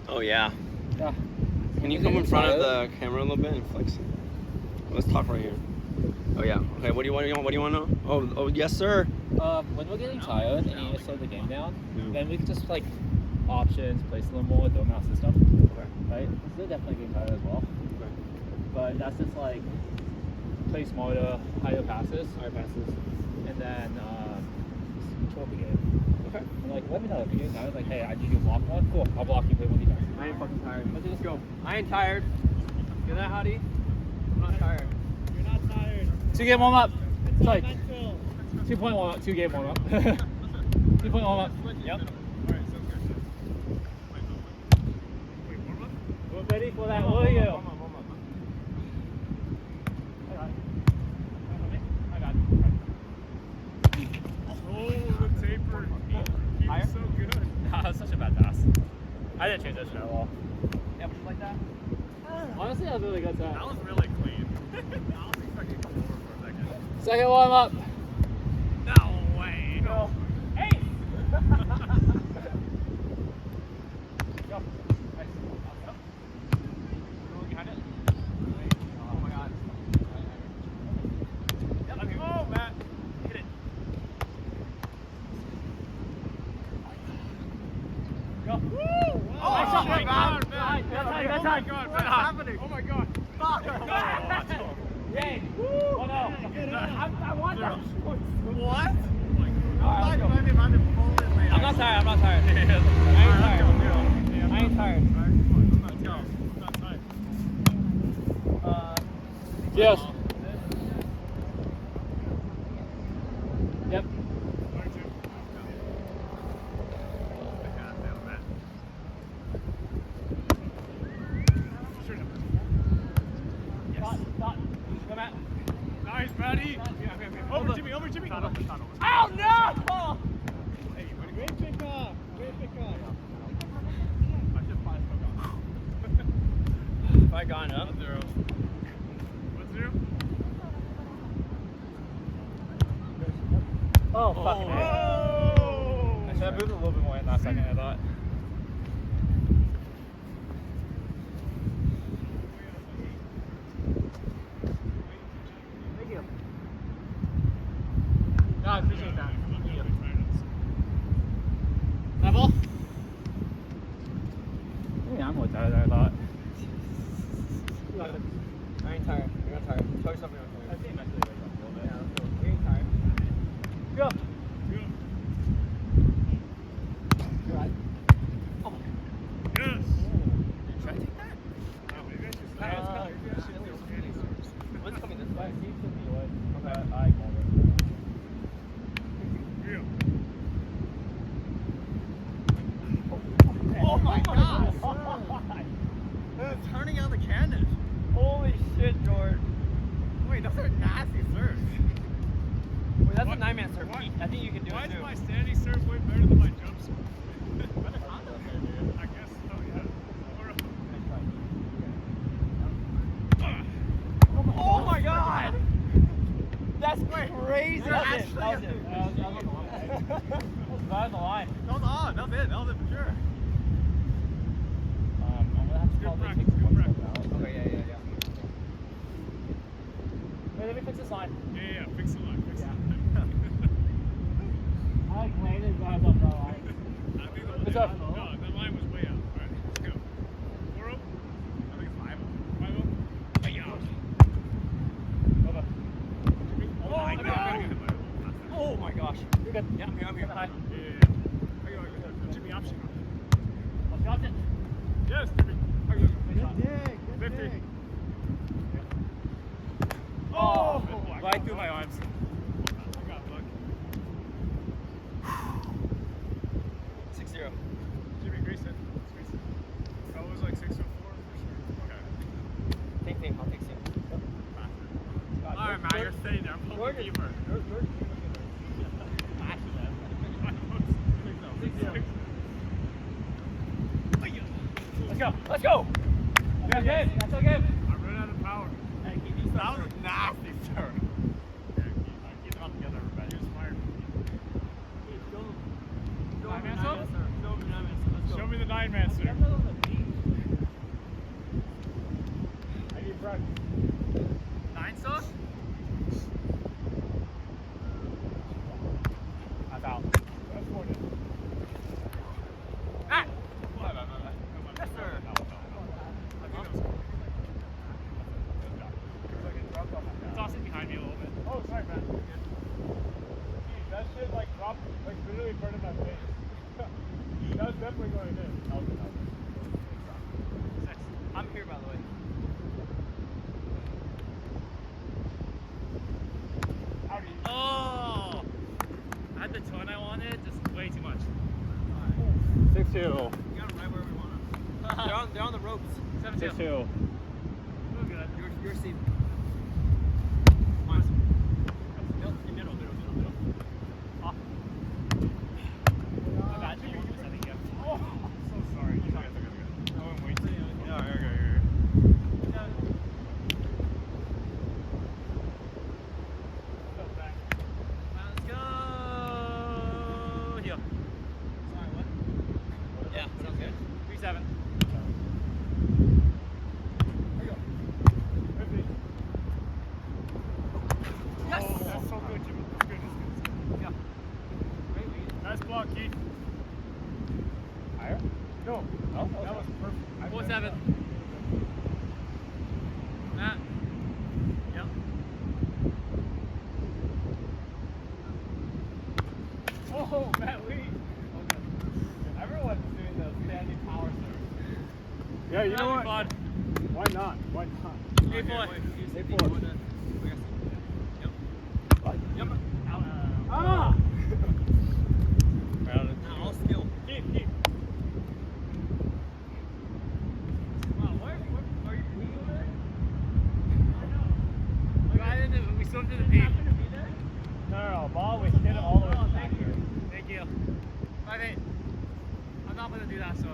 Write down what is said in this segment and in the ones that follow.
Oh yeah. Yeah. Can you come in front of the camera a little bit and flex? Let's talk right here. Oh yeah. Okay. What do you want? What do you want to know? Oh yes, sir. When we're getting tired and you need to slow the game down, then we can just like options, place a little more with the mouse system. Okay. Right? They're definitely getting tired as well. Okay. But that's just like play smarter, higher passes, and then control the game. Okay. And like let me know if you're getting tired. Like, hey, I need you to block one. Cool, I'll block you. Play one defense. I ain't fucking tired. Let's go. I ain't tired. Get that, Hottie? I'm not tired. You're not tired. 2 game warm up. It's like Mental. 2.1 warm up. 2 game warm up. 2.1 warm up. Yep. Alright, sounds good. Wait, warm up? We're ready for that. What are you? Warm up. I got it. Oh, the taper. He Higher? was so good. That was such a bad pass. I didn't change that shit at all. Yeah, but you like that? Honestly, that was really good That set. was really clean. I was expecting to come over for a second. Second warm up. No way. Go. Hey! Go. Nice. Up. Go behind it. Oh my god. Yep, I'm here. Oh, Matt. Hit it. Go. Woo! Oh, my shot. God, Matt. That's Matt. time, Oh that's my time. God, What's Matt. happening? Oh my God. Yay! Oh no! I want that. What? Alright, let's go. I'm I'm not tired. I'm not tired. I ain't tired. Yes. Yep. Stop. Stop. Go, Matt. Nice, Matty. Over Jimmy. Oh no! Great pick off. If I gone up. 1-0. Oh, fucking A. I should have moved a little bit more in last second, I thought. Thank you. No, I appreciate that. Thank you. Level? Yeah, I'm more tired than I thought. I ain't tired. You're not tired. Tell yourself you're not I tired. think I'm actually like a little bit. Yeah, let's go. You ain't tired. Go. You're right. Yes. Should I take that? Maybe I should Uh, What's coming this way? Okay. I called it. Oh my god! Turning out the cannon. Holy shit, George. Wait, those are nasty serves. Wait, that's a 9-man serve. Why- I think you can do Why it is too. my standing serve way better than my jump serve? I guess so, yeah. Oh my god! That's crazy. That was it. That was it. That was right on the line. That was on. That was it. That was it for sure. I'm gonna have to Good probably practice, take good one practice. step out. Okay, yeah. Wait, let me fix this line. Yeah, fix the line. I like landed, but I was up the line. I think the What's up? No, the line was way out. Alright, let's go. 4-0? I think 5-0. 5-0? Yeah. Over. Oh my God. Oh my gosh. You're good. Yeah, I'm here. Hi. Yeah. Jimmy option. Let's got it. Yes, Jimmy. Good dig. 50. Oh! Right Right through my arms. I got lucky. 6-0. Jimmy, great set. That was like 6-4 for sure. Okay. Take. I'll take 6. Alright, Matt, you're staying there. I'm hoping keeper. Let's go. That's good. That's so good. I ran out of power. That was nasty, sir. Keep them up together, everybody. You're smart. Show me the 9-man, sir. already did. I'm here, by the way. Oh! I had the tone I wanted, just way too much. 6-2. You got it right where we want it. They're on the ropes. 7-2. 6-2. We're good. Your seat. Middle. Off. My bad. I think you. Oh, I'm so sorry. It's okay. I went way too. Yeah, okay. Let's go! Heel. Sorry, what? Yeah, sounds good. 3-7. Yes! Oh, that's so good, Jimmy. That's good. Yeah. Nice block, Keith. Higher? No. Oh, that was perfect. 4-7. Matt. Yep. Oh, Matt Lee. Everyone's doing the standing power serve. Yeah, you know what? Fun. Why not? Why not? 8-4. Yep. Ah! All skill. Keep. Wow, where are you peeing over there? We swam to the peak. No, ball, we hit it all the way back here. Thank you. 5-8. I'm not going to do that, so.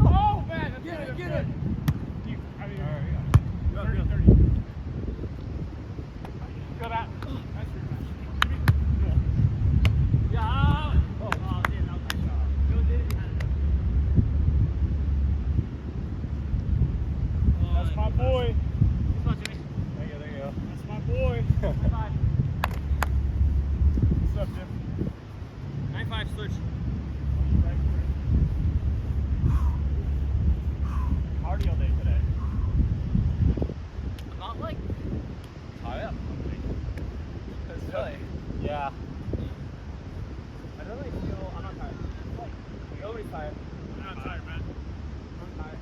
Oh, man, that's Get good. it, get That's it. good. Keep. I mean, Go, 30. go. Go back. Nice rematch. Yeah. Oh, dude, that was a nice shot. Go did it. That's my boy. Good spot, Jimmy. There you go. That's my boy. High five. What's up, Jim? 9-5 switch. Cardio day today. I'm not like tired up. Really? Yeah. I don't really feel. I'm not tired. Like, nobody's tired. You're not tired, man. I'm tired.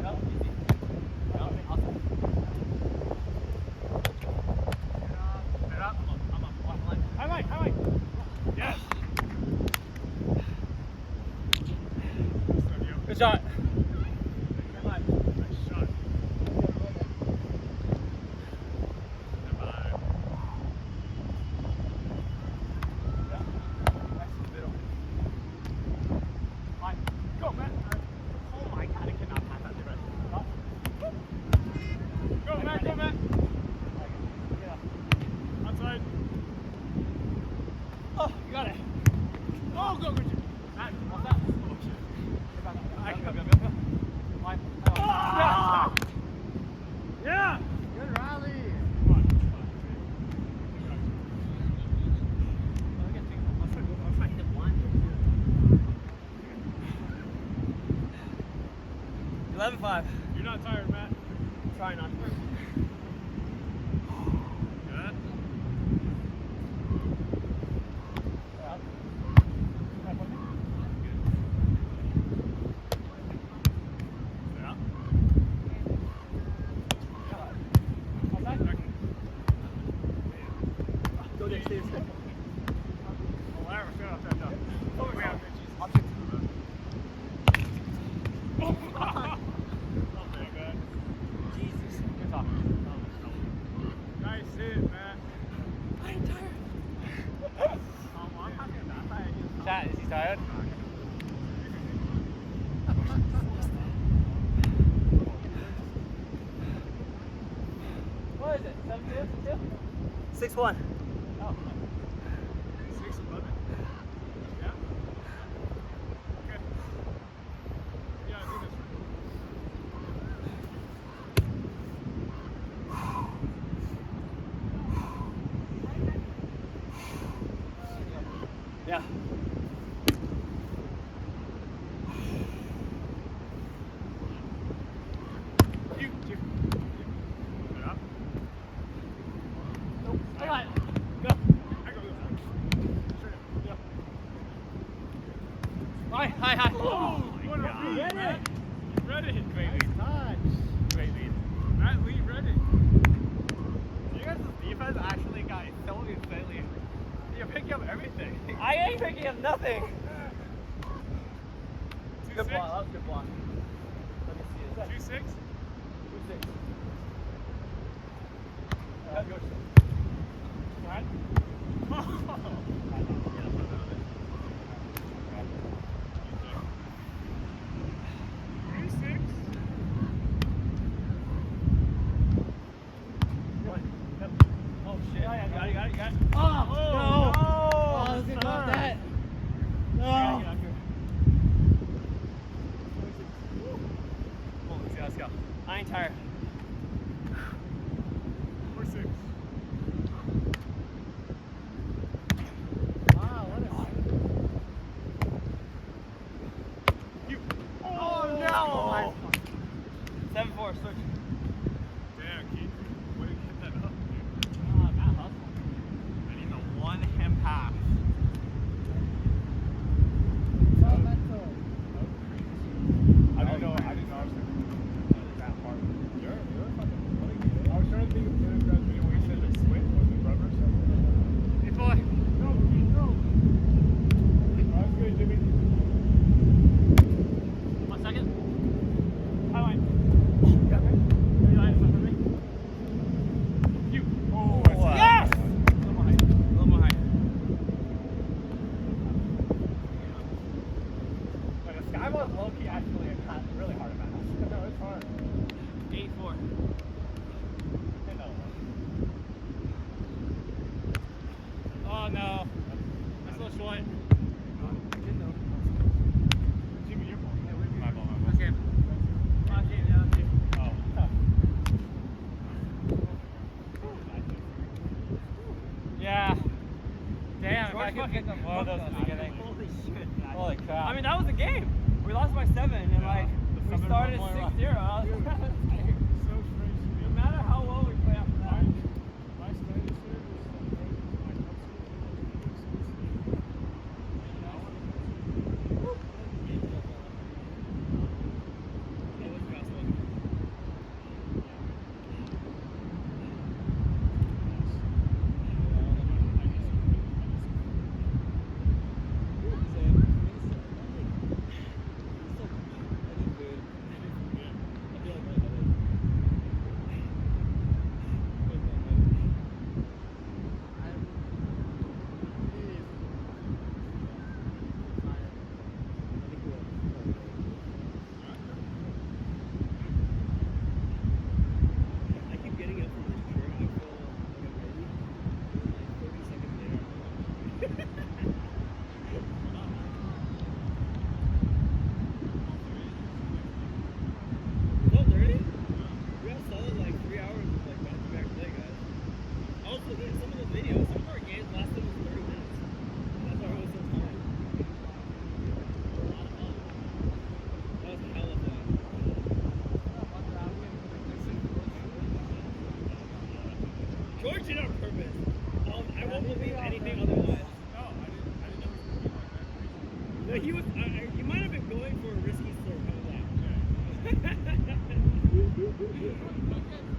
No, easy. No, awesome. Get up. I'm up. One line. Highlight. Yes. Good shot. Nice shot. Go, Matt. Oh my God, I cannot pass that direct. Go, Matt. Yeah. Outside. Oh, you got it. Oh, go, Richard. Matt, what's that? Go. Line. Ah! Yeah. Good rally. Come on. 11-5. You're not tired, Matt. Try not to. Good. Yeah. Go there, stay. Oh, whatever. Shut up. Oh, we have okay, good. Jesus. Good talk. Nice hit, Matt. I'm tired. Chat, is he tired? What is it? 7-2? 6-1. Oh. 6-11. Yeah? Okay. Yeah, do this. Yeah. You. Put it up. Hi. Oh, what a lead, man. You read it. Great lead. Great lead. Matt Lee read it. You guys' defense actually got so insanely. You're picking up everything. I ain't picking up nothing. Good 2-6? block. That was a good block. Let me see it. 2-6? 2-6. Yours. What? Oh shit. Got it. Oh, no. Oh, I was gonna go with that. No. Let's go. I ain't tired. 4-6. Wow, what a Oh, no. 7-4, switch. Damn, Keith. Way to get that up, dude. Matt hustle. I need the one hand pass. I didn't know I was that hard. You're fucking funny. I was trying to think of paragraphs when you said the split was the rubber stuff. Hey, boy. No. That's good, Jimmy. 1 second. Highlight. Got me. You line in front of me. You. Oh, that's Yes! A little more height. But the skyball's low-key actually really hard to pass. No, it's hard. 8-4. Oh no. That's a little short. Jimmy, your ball. My ball. Okay. Oh. Yeah. Damn, if I George could pick fucking up one of those cooked in the us. beginning. Holy shit. Holy crap. I mean, that was the game. We lost by 7, and like The we 7 started one point 6-0. I was Dude, so strange. no matter how well we play after that. My Spanish service. I keep getting up from this chair and I feel like I'm ready. And like 30 seconds later, I'm like, 12:30? We had solid like 3 hours of like back-to-back play, guys. I was looking at some of those videos. Some of our games lasted us 30 minutes. That's why it was so tight. That was hella fun. George did it on purpose. I won't believe anything otherwise. No, I didn't know it was gonna be like that crazy. No, he was. You might have been going for a risky stroke. How was that? Yeah.